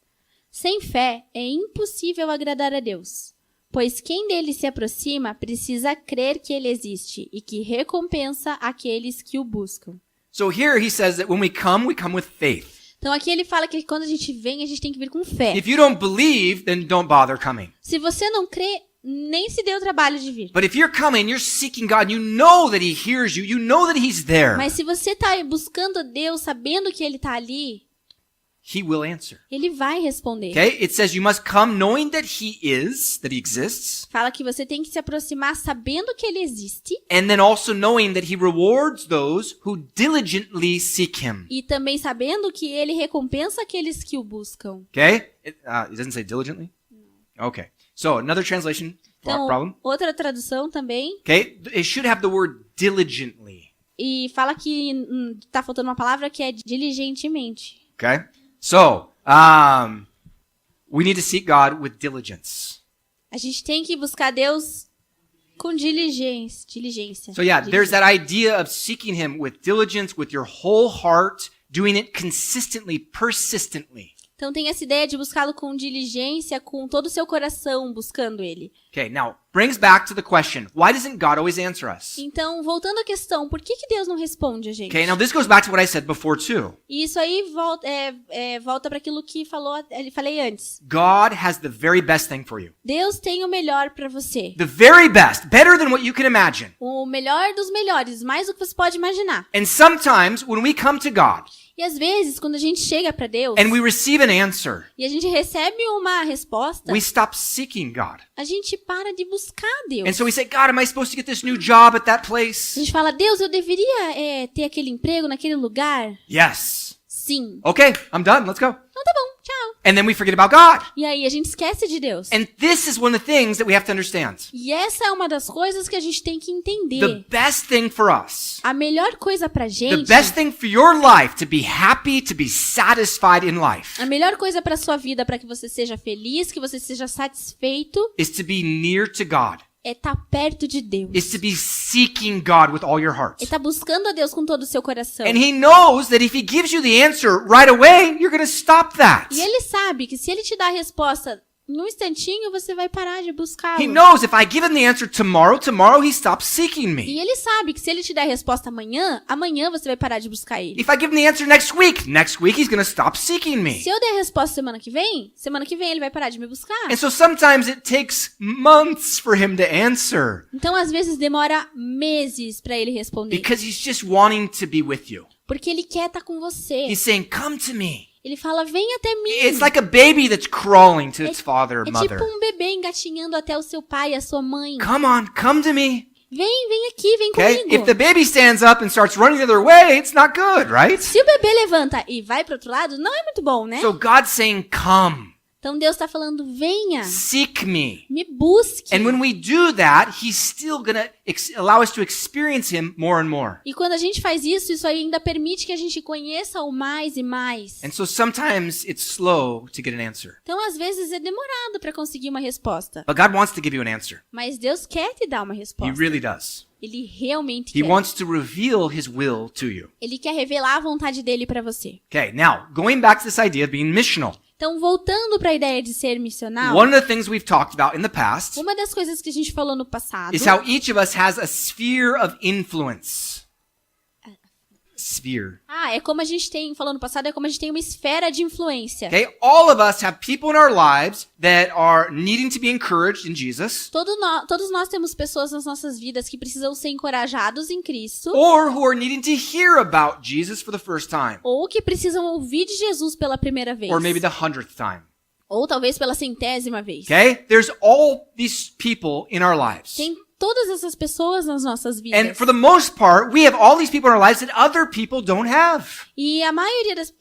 Sem fé é impossível agradar a Deus, pois quem dele se aproxima precisa crer que ele existe e que recompensa aqueles que o buscam. So here he says that when we come with faith. Então, aqui ele fala que quando a gente vem, a gente tem que vir com fé. If you don't believe, then don't bother coming. Se você não crê, nem se dê o trabalho de vir. But if you're coming, you're seeking God, you know that he hears you, you know that he's there. Mas se você está buscando a Deus, sabendo que ele está ali, He will answer. ele vai responder. Okay? It says you must come knowing that he exists, Fala que você tem que se aproximar sabendo que ele existe and then also knowing that he rewards those who diligently seek him. e também sabendo que ele recompensa aqueles que o buscam. Okay? It doesn't say diligently? Okay. So, another translation Então, problem. outra tradução também. Okay? It should have the word diligently. E fala que tá faltando uma palavra que é diligentemente. Okay? So, we need to seek God with diligence. A gente tem que buscar Deus com diligência. So yeah, there's that idea of seeking him with diligence, with your whole heart, doing it consistently, persistently. Então tem essa ideia de buscá-lo com diligência, com todo o seu coração, buscando ele. Okay, now, brings back to the question, why doesn't God always answer us? Então, voltando à questão, por que Deus não responde a gente? Okay, now this goes back to what I said before too. E isso aí volta para aquilo que falei antes. God has the very best thing for you. Deus tem o melhor para você. The very best, better than what you can imagine. O melhor dos melhores, mais do que você pode imaginar. And sometimes when we come to God E às vezes, quando a gente chega para Deus and we receive an answer, e a gente recebe uma resposta, we stop seeking God. a gente para de buscar Deus. And so we say, God, am I supposed to get this new job at that A place? gente fala, Deus, eu deveria ter aquele emprego naquele lugar? Yes. Sim. Okay, I'm done. Let's go. Então tá bom, tchau. And then we forget about God. E aí a gente esquece de Deus. And this is one of the things that we have to understand. E essa é uma das coisas que a gente tem que The entender. best thing for us, A melhor coisa pra the gente, best thing for your life to be happy, to be satisfied in life, a melhor coisa pra sua vida, pra que você seja feliz, que você seja satisfeito, is to be near to God, é estar perto de Deus. is to be seeking God with all your heart. É estar buscando a Deus com todo o seu coração. And he knows that if he gives you the answer right away, you're going to stop that. E ele sabe que se ele te dá a resposta num instantinho, você vai parar de buscá-lo. He knows if I give him the answer tomorrow he stops seeking E me. ele sabe que se ele te der a resposta amanhã, amanhã você vai parar de buscar ele. If I give him the answer next week he's going to stop seeking me. Se eu der a resposta semana que vem ele vai parar de me buscar. And so sometimes it takes months for him to answer Então, às vezes, demora meses pra ele responder. because he's just wanting to be with you. Porque ele quer estar com você. He's saying, come to me. Ele fala, vem até mim. It's like a baby that's crawling to its father or É mother. tipo um bebê engatinhando até o seu pai e a sua mãe. Come on, come to me. Vem aqui, vem Okay? comigo. If the baby stands up and starts running the other way, it's not good, right? Se o bebê levanta e vai pro outro lado, não é muito bom, né? So God's saying, come, Então Deus está falando, venha, seek me. me busque. And when we do that, He's still going to allow us to experience Him more and more. E quando a gente faz isso, isso ainda permite que a gente conheça-o mais e mais. And so sometimes it's slow to get an answer. Então, às vezes, é demorado para conseguir uma resposta. But God wants to give you an answer. Mas Deus quer te dar uma He resposta. really does. Ele realmente He quer. wants to reveal His will to you. Ele quer revelar a vontade dele para você. Okay, now, going back to this idea of being missional. Então, voltando para a ideia de ser missional, One of the things we've talked about in the past uma das coisas que a gente falou no passado is how each of us has a sphere of influence. Sphere. é como a gente falou no passado, é como a gente tem uma esfera de influência. Okay, all of us have people in our lives that are needing to be encouraged in Jesus, Todos nós temos pessoas nas nossas vidas que precisam ser encorajados em Cristo, or who are needing to hear about Jesus for the first time, ou que precisam ouvir de Jesus pela primeira vez, or maybe the 100th time. ou talvez pela 100ª vez. Okay, there's all these people in our lives. Tem todas essas pessoas nas nossas vidas. And for the most part, we have all these people in our lives that other people don't have. E a maioria das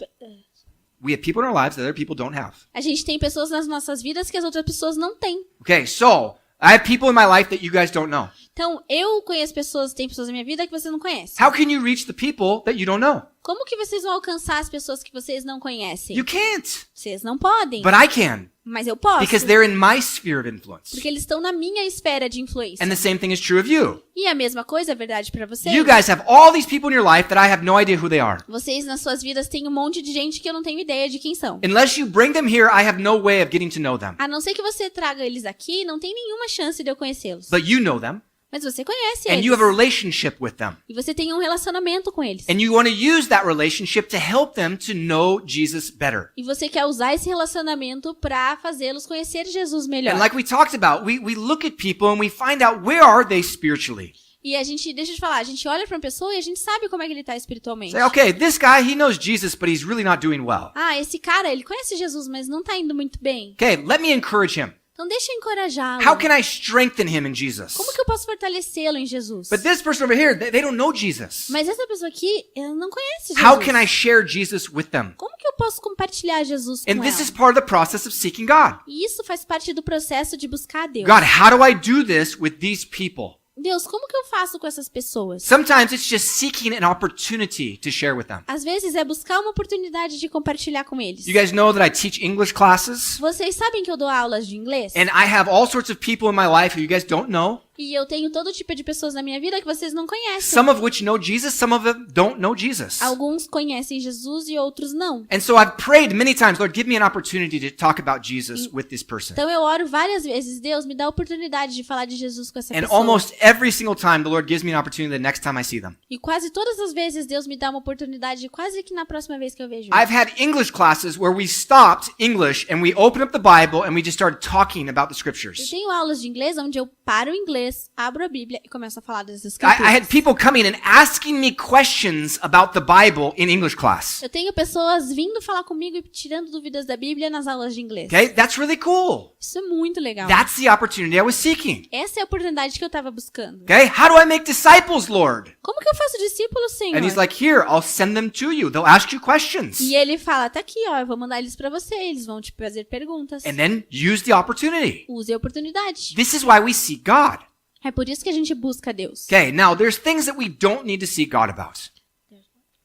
We have people in our lives that other people don't have. a gente tem pessoas nas nossas vidas que as outras pessoas não têm. Okay, so I have people in my life that you guys don't know. Então, eu conheço pessoas, tem pessoas na minha vida que você não conhece. How can you reach the people that you don't know? Como que vocês vão alcançar as pessoas que vocês não conhecem? You can't. Vocês não podem. But I can, Mas eu posso. because they're in my sphere of influence. Porque eles estão na minha esfera de influência. And the same thing is true of you. E a mesma coisa é verdade pra vocês. You guys have all these people in your life that I have no idea who they are. Vocês nas suas vidas têm um monte de gente que eu não tenho ideia de quem são. Unless you bring them here, I have no way of getting to know them. A não ser que você traga eles aqui, não tem nenhuma chance de eu conhecê-los. But you know them, Mas você conhece and eles. you have a relationship with them. E você tem um relacionamento com eles. And you want to use that relationship to help them to know Jesus better. E você quer usar esse relacionamento pra fazê-los conhecer Jesus melhor. And like we talked about, we look at people and we find out where are they spiritually. E a gente, deixa eu te falar, a gente olha pra uma pessoa e a gente sabe como é que ele tá espiritualmente. Say, okay, this guy, he knows Jesus, but he's really not doing well. Ah, esse cara, ele conhece Jesus, mas não tá indo muito bem. Okay, let me encourage him. Então deixa eu encorajá-lo. How can I strengthen him in Jesus? Como que eu posso fortalecê-lo em Jesus? But this person over here, they don't know Jesus. Mas essa pessoa aqui, ela não conhece Jesus. How can I share Jesus with them? Como que eu posso compartilhar Jesus com And this ela? is part of the process of seeking God. E isso faz parte do processo de buscar a Deus. God, how do I do this with these people? Deus, como que eu faço com essas pessoas? Sometimes it's just seeking an opportunity to share with them. Às vezes é buscar uma oportunidade de compartilhar com eles. You guys know that I teach English classes, Vocês sabem que eu dou aulas de inglês? and I have all sorts of people in my life who you guys don't know, E eu tenho todo tipo de pessoas na minha vida que vocês não conhecem. some of which know Jesus, some of them don't know Jesus. Alguns conhecem Jesus e outros não. And so I've prayed many times, Lord, give me an opportunity to talk about Jesus with this person. Então eu oro várias vezes, Deus, me dá a oportunidade de falar de Jesus com essa And pessoa. almost every single time, the Lord gives me an opportunity the next time I see them. E quase todas as vezes Deus me dá uma oportunidade, quase que na próxima vez que eu vejo. I've had English classes where we stopped English and we opened up the Bible and we just started talking about the Eu scriptures. tenho aulas de inglês onde eu paro o inglês, abro a Bíblia e começo a falar das I escrituras. had people coming and asking me questions about the Bible in English class. Eu tenho pessoas vindo falar comigo e tirando dúvidas da Bíblia nas aulas de inglês. Okay, that's really cool. Isso é muito legal. That's the opportunity I was seeking. Essa é a oportunidade que eu estava buscando. Okay, how do I make disciples, Lord? Como que eu faço discípulos, Senhor? And he's like, here, I'll send them to you. They'll ask you questions. E ele fala, tá aqui, ó, eu vou mandar eles pra você, eles vão te fazer perguntas. And then use the opportunity. Use a oportunidade. This is why we seek God. É por isso que a gente busca Deus. Okay, now there's things that we don't need to seek God about.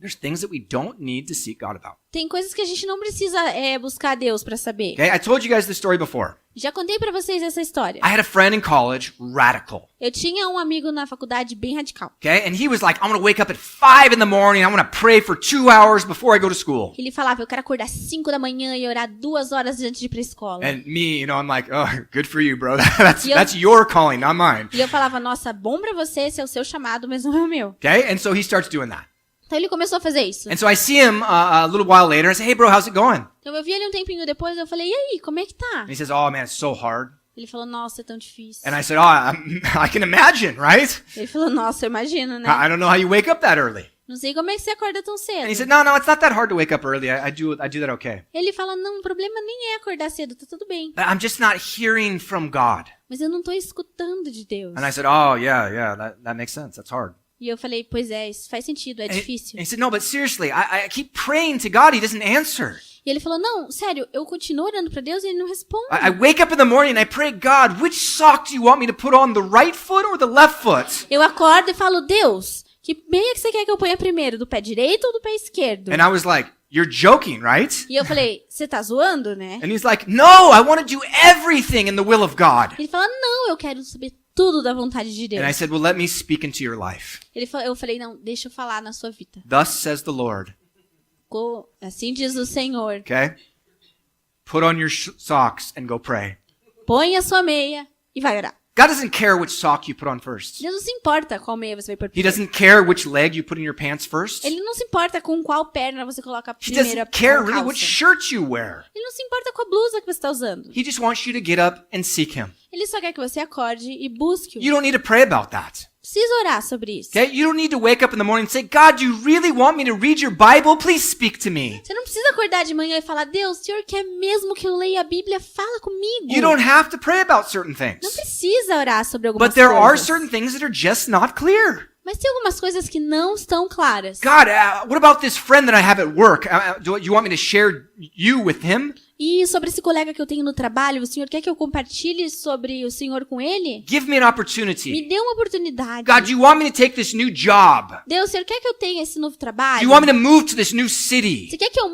There's things that we don't need to seek God about. Tem coisas que a gente não precisa buscar Deus pra saber. Okay, I told you guys this story before. Já contei pra vocês essa história. I had a friend in college, radical. Eu tinha um amigo na faculdade bem radical. Okay, and he was like, I'm gonna wake up at 5 in the morning. I'm gonna pray for 2 hours before I go to school. Ele falava, eu quero acordar 5 da manhã e orar 2 horas antes de ir pra escola. And me, I'm like, oh, good for you, bro. That's Yeah. that's your calling, not mine. E eu falava, nossa, bom pra você, esse é o seu chamado, mas não é o meu. Okay, and so he starts doing that. Então ele começou a fazer isso. And so I see him a little while later. I say, hey, bro, how's it going? Então eu vi ele um tempinho depois e eu falei, e aí, como é que tá? And he says, oh man, it's so hard. Ele falou, nossa, é tão difícil. And I said, oh, I can imagine, right? Ele falou, nossa, eu imagino, né? I don't know how you wake up that early. Não sei como é que você acorda tão cedo. And he said, no, it's not that hard to wake up early. I do that okay. Ele fala, não, o problema nem é acordar cedo, tá tudo bem. But I'm just not hearing from God. Mas eu não tô escutando de Deus. And I said, oh, yeah, that makes sense. That's hard. E eu falei, pois é, isso faz sentido, é And difícil. he said, no, but seriously, I keep praying to God. He doesn't answer. E ele falou, não, sério, eu continuo orando pra Deus e ele não responde. I wake up in the morning and I pray, God, which sock do you want me to put on, the right foot or the left foot? Eu acordo e falo, Deus, que meia que você quer que eu ponha primeiro, do pé direito ou do pé esquerdo? And I was like, you're joking, right? E eu falei, você tá zoando, né? And he's like, no, I want to do everything in the will of God. Ele fala, não, eu quero saber tudo da vontade de Deus. And I said, well, let me speak into your life. Eu falei, não, deixa eu falar na sua vida. Thus says the Lord. Assim diz o Senhor. Okay? Put on your socks and go pray. Põe a sua meia e vai orar. God doesn't care which sock you put on first. Deus não se importa qual meia você vai pôr He primeiro. doesn't care which leg you put in your pants first. Ele não se importa com qual perna você coloca He primeiro a doesn't care really calça. which shirt you wear. Ele não se importa com a blusa que você está usando. He just wants you to get up and seek him. Ele só quer que você acorde e busque-o. You don't need to pray about that. Precisa orar sobre isso. Okay? You don't need to wake up in the morning and say, God, do you really want me to read your Bible? Please speak to me. Você não precisa acordar de manhã e falar, Deus, o Senhor quer mesmo que eu leia a Bíblia? Fala comigo. You don't have to pray about certain Não things. precisa orar sobre algumas But there are coisas. certain things that are just not clear. Mas tem algumas coisas que não estão claras. God, what about this friend that I have at work? Do you want me to share you with him? E sobre esse colega que eu tenho no trabalho, o Senhor quer que eu compartilhe sobre o Senhor com ele? Give me an Me opportunity. dê uma oportunidade. God, do you want me to take this new job? Deus, o Senhor quer que eu tenha esse novo Do trabalho? you want me to move to this new city? Você quer que eu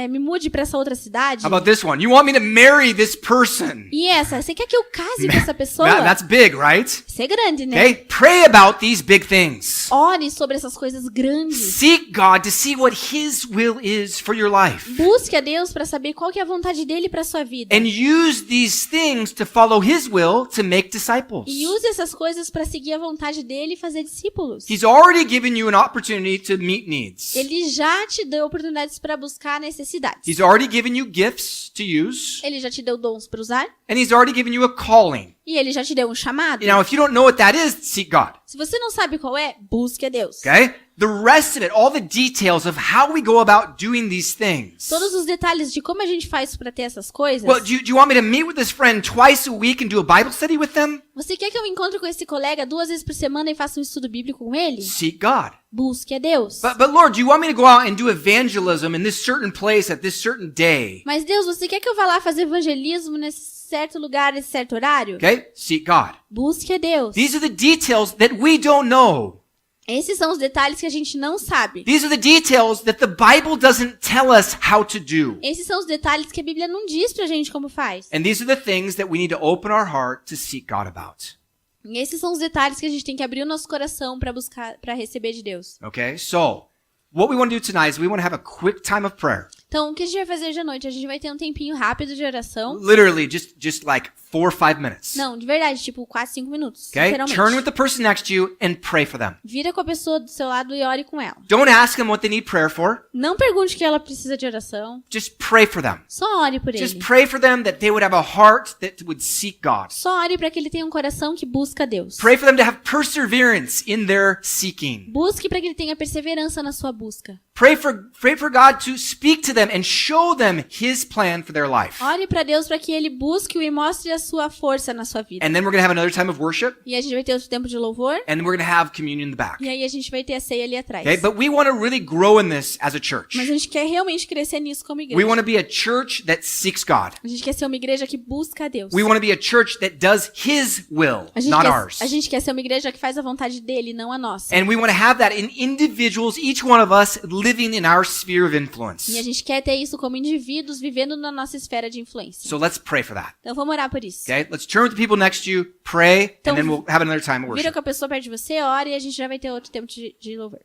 me mude pra essa outra cidade? How about this one? You want me to marry this person? E essa, você quer que eu case com essa pessoa? That's big, right? Isso é grande, né? Okay? Pray about these big things. Ore sobre essas coisas grandes. Seek God to see what His will is for your life. Busque a Deus para saber qual que é a vontade dele para sua vida. And use these things to follow His will to make disciples. E use essas coisas para seguir a vontade dele e fazer discípulos. He's already given you an opportunity to meet needs. Ele já te deu oportunidades para buscar necessidades. He's already given you gifts to use. Ele já te deu dons para usar. And He's already given you a calling. E ele já te deu um chamado. Now, if you don't know what that is, seek God. Se você não sabe qual é, busque a Deus. Okay? The rest of it, all the details of how we go about doing these things. Todos os detalhes de como a gente faz para ter essas coisas. Well, do you want me to meet with this friend twice a week and do a Bible study with them? Você quer que eu me encontre com esse colega 2 vezes por semana e faça um estudo bíblico com ele? Seek God. Busque a Deus. But Lord, do you want me to go out and do evangelism in this certain place at this certain day? Mas Deus, você quer que eu vá lá fazer evangelismo nesse certo lugar, nesse certo horário? Okay? Seek God. Busque a Deus. These are the details that we don't know. Esses são os detalhes que a gente não sabe. These are the details that the Bible doesn't tell us how to do. Esses são os detalhes que a Bíblia não diz pra gente como faz. And these are the things that we need to open our heart to seek God about. E esses são os detalhes que a gente tem que abrir o nosso coração pra buscar, para receber de Deus. Okay? So, what we want to do tonight is we want to have a quick time of prayer. Então, o que a gente vai fazer hoje à noite? A gente vai ter um tempinho rápido de oração. Literally, just like 4 or 5 minutes. Não, de verdade, tipo 4, 5 minutos. Okay? Literalmente. Turn with the person next to you and pray for them. Vira com a pessoa do seu lado e ore com ela. Don't ask them what they need prayer for. Não pergunte que ela precisa de oração. Just pray for them. Só ore por Just ele. pray for them that they would have a heart that would seek God. Só ore para que ele tenha um coração que busca Deus. Pray for them to have perseverance in their seeking. Busque para que ele tenha perseverança na sua busca. Pray for God to speak to them and show them His plan for their life. Ore para Deus para que ele busque e mostre a sua força na sua vida. And then we're going to have another time of worship, E a gente vai ter outro tempo de louvor. and then we're going to have communion in the back. E aí a gente vai ter a ceia ali atrás. Okay? But we want to really grow in this as a church. Mas a gente quer realmente crescer nisso como We igreja. want to be a church that seeks God. A gente quer ser uma igreja que busca a Deus. We want to be a church that does His will, not ours. A gente quer ser uma igreja que faz a vontade dele, não a nossa. And we want to have that in individuals, each one of us living in our sphere of influence. E a gente quer ter isso como indivíduos vivendo na nossa esfera de influência. So let's pray for that. Então vamos orar por isso. Okay? Let's turn with the people next to you, pray, Então, and then we'll have another time of Vira worship. com a pessoa perto de você, ore e a gente já vai ter outro tempo de louvor.